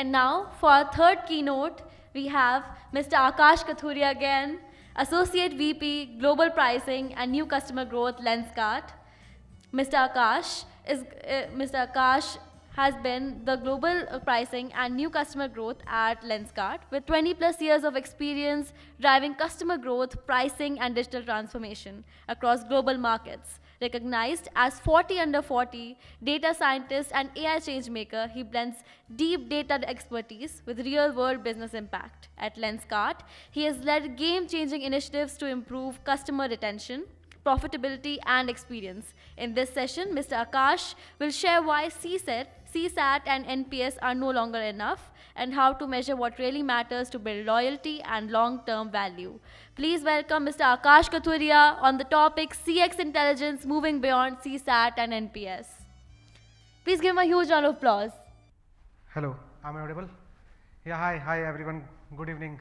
And now, for our third keynote, we have Mr. Aakash Kathuria again, Associate VP, Global Pricing and New Customer Growth, Lenskart. Mr. Akash has been the global pricing and new customer growth at Lenskart with 20 plus years of experience driving customer growth, pricing, and digital transformation across global markets. Recognized as 40 under 40, data scientist and AI changemaker, he blends deep data expertise with real world business impact. At Lenskart, he has led game changing initiatives to improve customer retention, profitability, and experience. In this session, Mr. Aakash will share why CSAT, and NPS are no longer enough and how to measure what really matters to build loyalty and long-term value. Please welcome Mr. Aakash Kathuria on the topic CX intelligence moving beyond CSAT and NPS. Please give him a huge round of applause. Hello, am I audible? Yeah, hi everyone, good evening.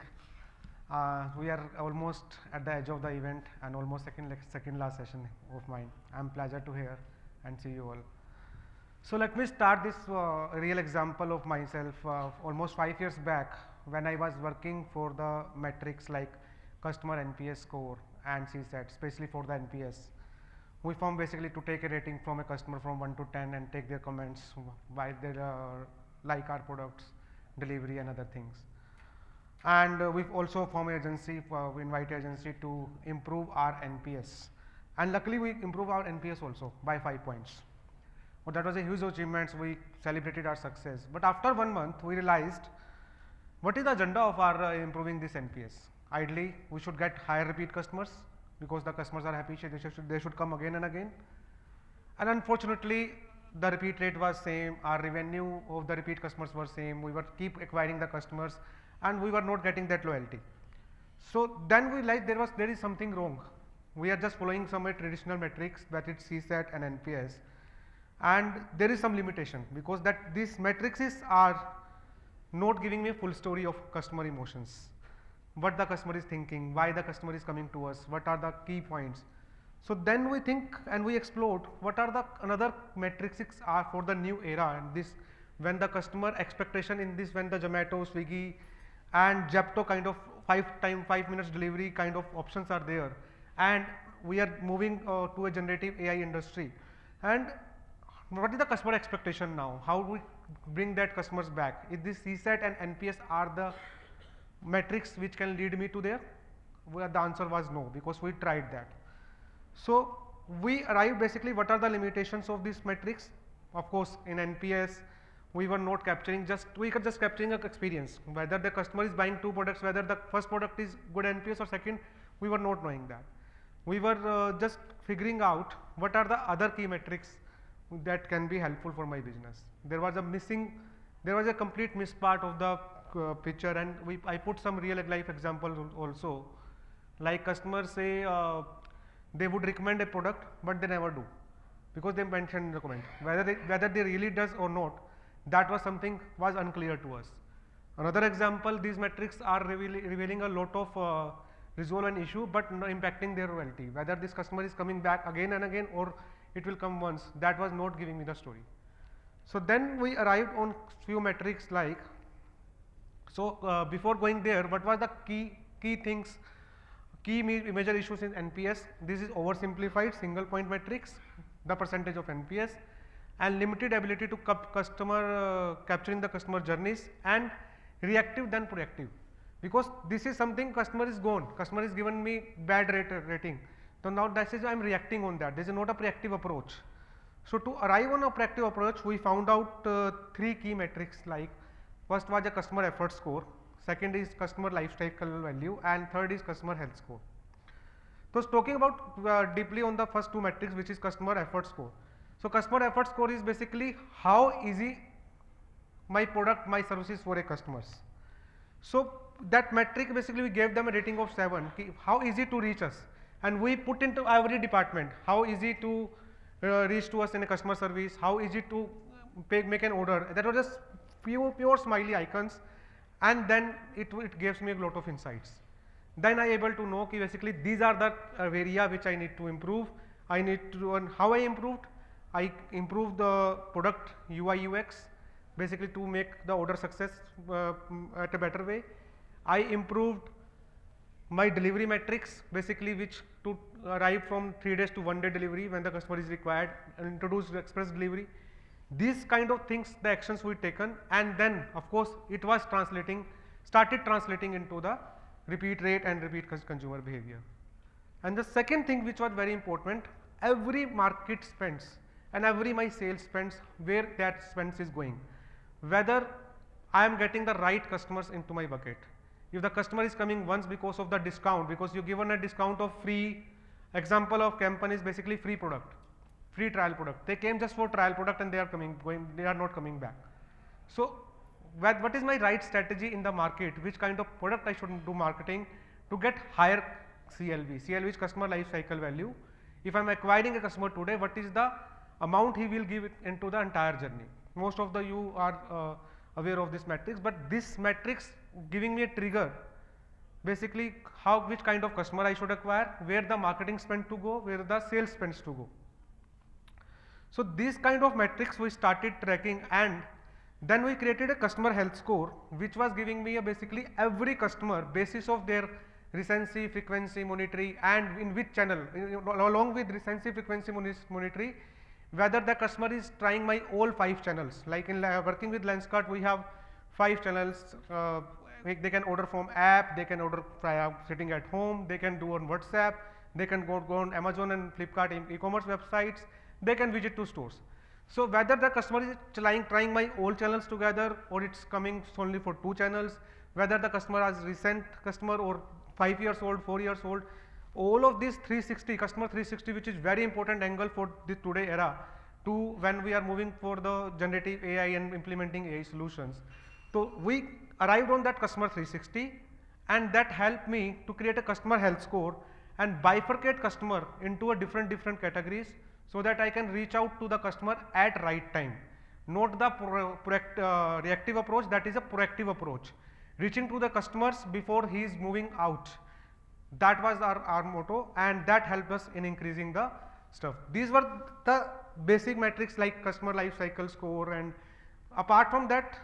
We are almost at the edge of the event and almost second last session of mine. I'm pleasure to hear and see you all. So let me start this real example of myself. Almost 5 years back, when I was working for the metrics like customer NPS score and CSAT, especially for the NPS. We form basically to take a rating from a customer from 1 to 10 and take their comments why they like our products, delivery and other things. And we've also formed an agency, we invite agency to improve our NPS. And luckily we improved our NPS also by 5 points. But that was a huge achievement, we celebrated our success. But after 1 month we realized what is the agenda of our improving this NPS. Ideally we should get higher repeat customers because the customers are happy, they should come again and again. And unfortunately the repeat rate was same, our revenue of the repeat customers were same, we were keep acquiring the customers and we were not getting that loyalty. So then we realized there is something wrong. We are just following some traditional metrics, that is CSAT and NPS, and there is some limitation because that these metrics are not giving me a full story of customer emotions, what the customer is thinking, why the customer is coming to us, what are the key points. So then we think and we explored what are the another metrics are for the new era, and this when the customer expectation in this, when the Zomato, Swiggy and Zepto kind of 5 minutes delivery kind of options are there, and we are moving to a generative AI industry. And what is the customer expectation now? How we bring that customers back? Is this CSAT and NPS are the metrics which can lead me to there? Well, the answer was no, because we tried that. So we arrived basically what are the limitations of these metrics. Of course in NPS we were not capturing, we were just capturing an experience, whether the customer is buying 2 products, whether the first product is good NPS or second, we were not knowing that. We were just figuring out what are the other key metrics that can be helpful for my business. There was a complete miss part of the picture, and I put some real life examples also, like customers say they would recommend a product but they never do because they mentioned in the comment, whether they really does or not, that was something was unclear to us. Another example, these metrics are revealing a lot of resolve an issue but not impacting their loyalty, whether this customer is coming back again and again or it will come once, that was not giving me the story. So then we arrived on few metrics like, so before going there, what was the key things, key major issues in NPS? This is oversimplified single point metrics, the percentage of NPS, and limited ability to capturing the customer journeys, and reactive than proactive, because this is something customer is gone, customer is given me bad rating, so now that is I am reacting on that. This is not a proactive approach. So to arrive on a proactive approach, we found out 3 key metrics, like first was a customer effort score, second is customer lifecycle value, and third is customer health score. So talking about deeply on the first 2 metrics, which is customer effort score. So customer effort score is basically how easy my product, my services for a customers. So that metric basically we gave them a rating of 7, how easy to reach us, and we put into every department how easy to reach to us in a customer service, how easy to make an order. That was just pure smiley icons, and then it gives me a lot of insights. Then I able to know basically these are the area which I need to improve. And how I improved the product UI UX, basically to make the order success at a better way. I improved my delivery metrics, basically which to arrive from 3 days to 1 day delivery when the customer is required, and introduced express delivery. These kind of things, the actions we taken, and then of course it was started translating into the repeat rate and repeat consumer behavior. And the second thing which was very important, every market spends and every my sales spends, where that spends is going, whether I am getting the right customers into my bucket. If the customer is coming once because of the discount, because you given a discount of free, example of campaign is basically free product, free trial product. They came just for trial product and they are not coming back. So what is my right strategy in the market, which kind of product I should do marketing to get higher CLV. CLV is customer life cycle value. If I am acquiring a customer today, what is the amount he will give it into the entire journey? Most of you are aware of this matrix, but this matrix giving me a trigger, basically which kind of customer I should acquire, where the marketing spend to go, where the sales spends to go. So these kind of metrics we started tracking, and then we created a customer health score, which was giving me a basically every customer basis of their recency, frequency, monetary, and in which channel, along with recency, frequency, monetary, whether the customer is trying my all 5 channels. Like in working with Lenskart, we have 5 channels. They can order from app, they can order sitting at home, they can do on WhatsApp, they can go on Amazon and Flipkart e-commerce websites, they can visit to stores. So whether the customer is trying my all channels together, or it's coming only for 2 channels, whether the customer is recent customer or 5 years old, 4 years old, all of this 360, customer 360, which is very important angle for the today era, to when we are moving for the generative AI and implementing AI solutions. So we arrived on that customer 360, and that helped me to create a customer health score and bifurcate customer into a different categories, so that I can reach out to the customer at right time. Not the reactive approach, that is a proactive approach, reaching to the customers before he is moving out. That was our motto, and that helped us in increasing the stuff. These were the basic metrics like customer life cycle score. And apart from that,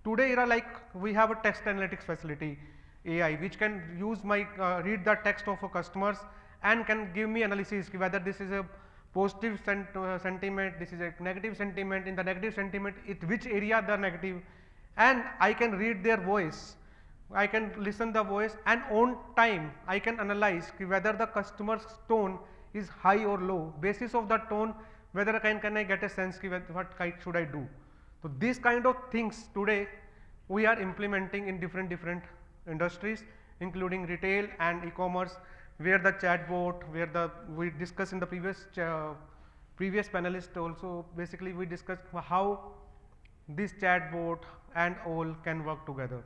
today era, like we have a text analytics facility, AI, which can use my read the text of a customers and can give me analysis whether this is a positive sentiment, this is a negative sentiment. In the negative sentiment, which area the negative, and I can read their voice, I can listen the voice, and on time I can analyze whether the customer's tone is high or low. Basis of the tone, whether can I get a sense what should I do. So these kind of things today we are implementing in different industries, including retail and e-commerce, where the chatbot, where we discussed in the previous panelist also, basically we discussed how this chatbot and all can work together.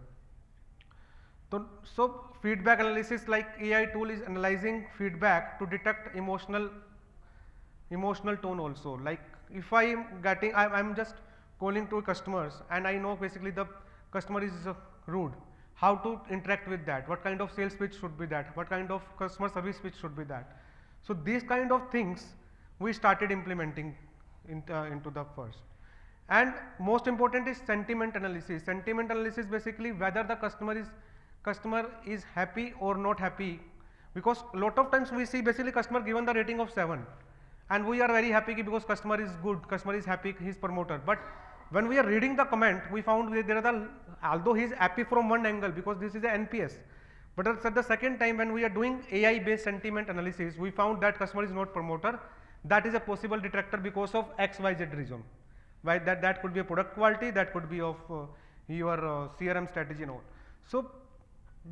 So feedback analysis, like AI tool is analyzing feedback to detect emotional tone also. Like if I am just calling to customers and I know basically the customer is rude, how to interact with that, what kind of sales pitch should be that, what kind of customer service pitch should be that. So these kind of things we started implementing into the first. And most important is sentiment analysis. Sentiment analysis, basically whether the customer is happy or not happy, because a lot of times we see basically customer given the rating of 7 and we are very happy because customer is good, customer is happy, he is promoter. But when we are reading the comment, we found there are although he is happy from one angle because this is a NPS, but at the second time when we are doing AI based sentiment analysis, we found that customer is not promoter. That is a possible detractor because of XYZ reason. Why that could be a product quality, that could be of your CRM strategy and all. So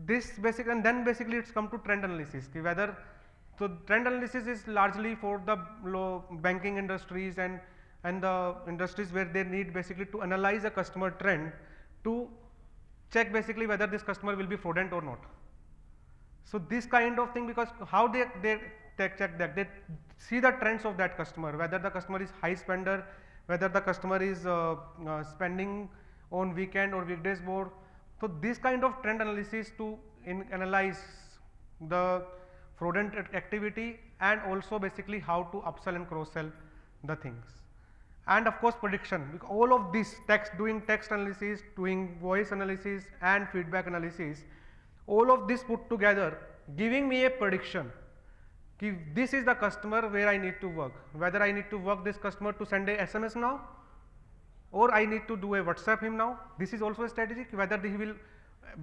this and then basically it's come to trend analysis. Whether so trend analysis is largely for the banking industries and the industries where they need basically to analyze a customer trend to check basically whether this customer will be fraudulent or not. So this kind of thing, because how they check that, they see the trends of that customer, whether the customer is high spender, whether the customer is spending on weekend or weekdays more. So this kind of trend analysis to analyze the fraudulent activity, and also basically how to upsell and cross sell the things. and of course prediction. All of this text, doing text analysis, doing voice analysis and feedback analysis, all of this put together giving me a prediction. This is the customer where I need to work, whether I need to work this customer to send a SMS now, or I need to do a WhatsApp him now. This is also a strategy, whether he will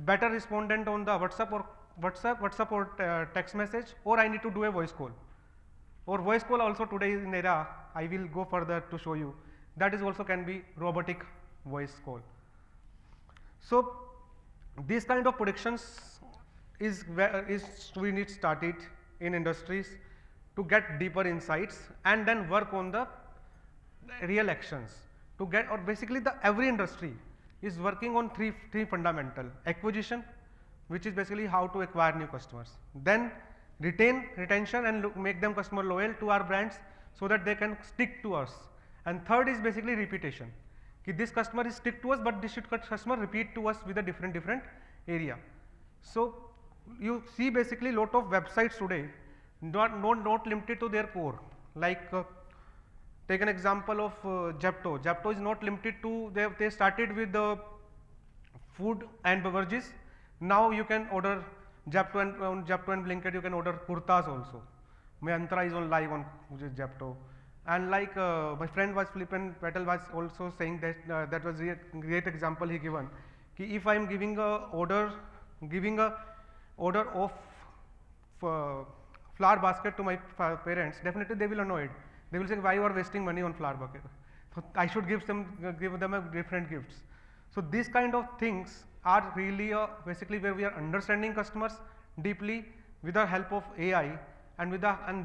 better respondent on the WhatsApp or text message, or I need to do a voice call. Or voice call also today in era, I will go further to show you, that is also can be robotic voice call. So these kind of predictions is we need started in industries to get deeper insights and then work on the real actions to get, or basically the every industry is working on three fundamental: acquisition, which is basically how to acquire new customers, then retention and make them customer loyal to our brands so that they can stick to us, and third is basically repetition. This customer is stick to us, but this customer repeat to us with a different area. So you see basically lot of websites today not limited to their core, like take an example of Zepto. Zepto is not limited to, they started with the food and beverages. Now you can order Zepto, and on Zepto and Blinkit you can order kurtas also. My Antra is on live on Zepto. And like my friend was Flippin Petal was also saying that that was a great example he given. If I am giving a order of flower basket to my parents, definitely they will annoyed. They will say, why you are wasting money on flower bucket? So I should give them a different gifts. So these kind of things are really basically where we are understanding customers deeply with the help of AI, and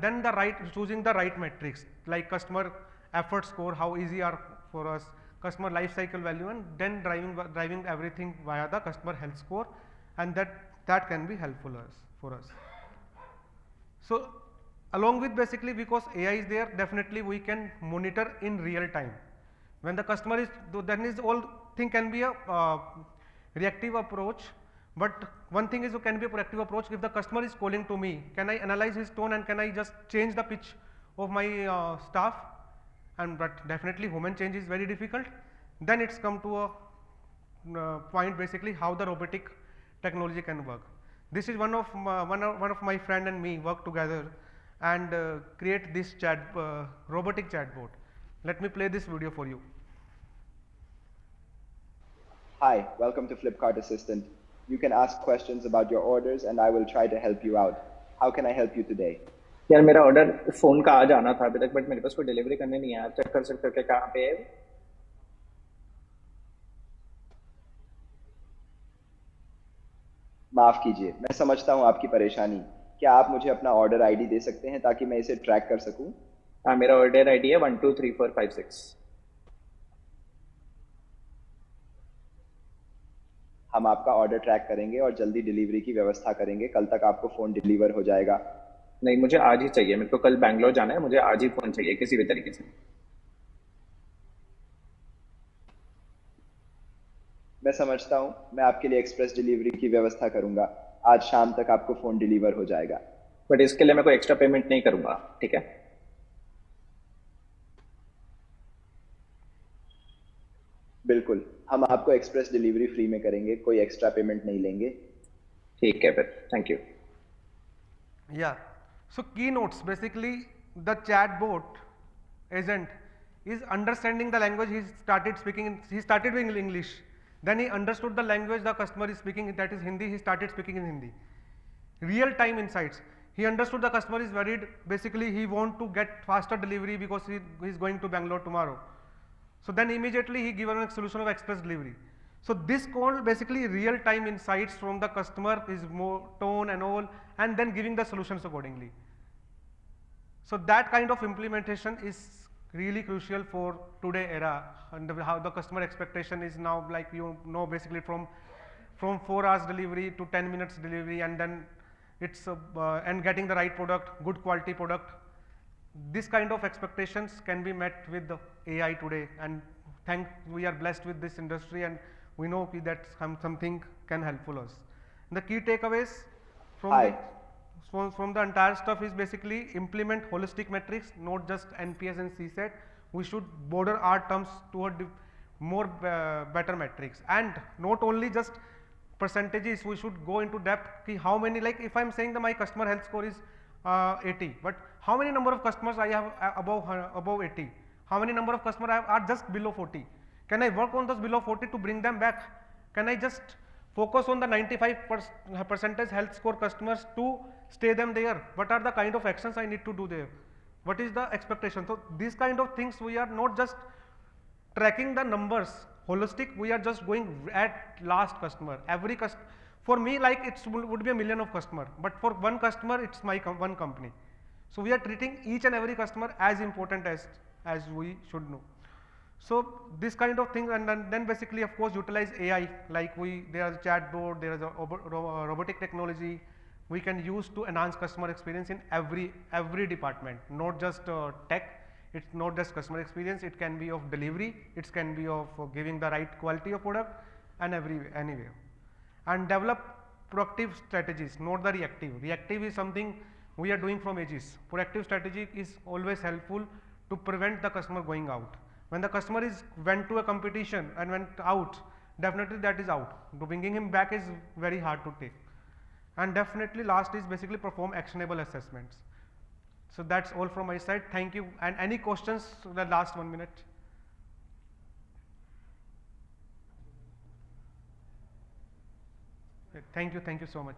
then choosing the right metrics like customer effort score, how easy are for us, customer life cycle value, and then driving everything via the customer health score, and that can be helpful for us. So along with basically, because AI is there, definitely we can monitor in real time. When the customer is, then is all thing can be a reactive approach, but one thing is, it can be a proactive approach. If the customer is calling to me, can I analyze his tone and can I just change the pitch of my staff? And but definitely human change is very difficult. Then it's come to a point basically how the robotic technology can work. This is one of my friend and me work together and create this robotic chatbot. Let me play this video for you. Hi, welcome to Flipkart Assistant. You can ask questions about your orders and I will try to help you out. How can I help you today? यार मेरा order phone का आज आना था अभी तक, but मेरे पास कोई डिलीवरी करने नहीं आया. चेक कर सकते हो कि कहाँ पे है? माफ कीजिए, मैं समझता हूँ आपकी परेशानी. क्या आप मुझे अपना ऑर्डर आईडी दे सकते हैं ताकि मैं इसे ट्रैक कर सकूं? हाँ, मेरा ऑर्डर आईडी है 123456. हम आपका ऑर्डर ट्रैक करेंगे और जल्दी डिलीवरी की व्यवस्था करेंगे. कल तक आपको फोन डिलीवर हो जाएगा. नहीं, मुझे आज ही चाहिए. मेरे को कल बैंगलोर जाना है, मुझे आज ही फोन चाहिए किसी भी तरीके से. मैं समझता हूँ, मैं आपके लिए एक्सप्रेस डिलीवरी की व्यवस्था करूंगा. आज शाम तक आपको फोन डिलीवर हो जाएगा. बट इसके लिए मैं कोई एक्स्ट्रा पेमेंट नहीं करूंगा, ठीक है? बिल्कुल, हम आपको एक्सप्रेस डिलीवरी फ्री में करेंगे. कोई एक्स्ट्रा पेमेंट नहीं लेंगे. ठीक है फिर, thank you. Yeah. So keynotes, basically the chatbot agent is understanding the language. He started with English. Then he understood the language the customer is speaking, that is Hindi. He started speaking in Hindi. Real time insights. He understood the customer is worried. Basically he want to get faster delivery because he is going to Bangalore tomorrow. So then immediately he given a solution of express delivery. So this called basically real time insights from the customer, is more tone and all, and then giving the solutions accordingly. So that kind of implementation is really crucial for today era, and how the customer expectation is now, like basically from 4 hours delivery to 10 minutes delivery, and then it's and getting the right product, good quality product. This kind of expectations can be met with the AI today, and we are blessed with this industry, and we know that something can helpful us. The key takeaways from the entire stuff is basically implement holistic metrics, not just NPS and CSAT. we should border our terms toward more better metrics, and not only just percentages, we should go into depth ki how many, like if I'm saying that my customer health score is 80, but how many number of customers I have above 80, how many number of customers I have are just below 40, can I work on those below 40 to bring them back, can I just focus on the 95% health score customers to stay them there, what are the kind of actions I need to do there, what is the expectation. So these kind of things, we are not just tracking the numbers holistic, we are just going at last customer, every for me like it would be a million of customer, but for one customer it's my one company. So we are treating each and every customer as important as we should know. So this kind of thing, and then basically of course utilize AI, like there is a chatbot, there is a robotic technology we can use to enhance customer experience in every department, not just tech. It's not just customer experience, it can be of delivery, it can be of giving the right quality of product, and anywhere. And develop proactive strategies, not the reactive. Reactive is something we are doing from ages. Proactive strategy is always helpful to prevent the customer going out. When the customer went to a competition and went out, definitely that is out. Bringing him back is very hard to take. And definitely last is basically perform actionable assessments. So that's all from my side. Thank you. And any questions? The last 1 minute. Thank you so much.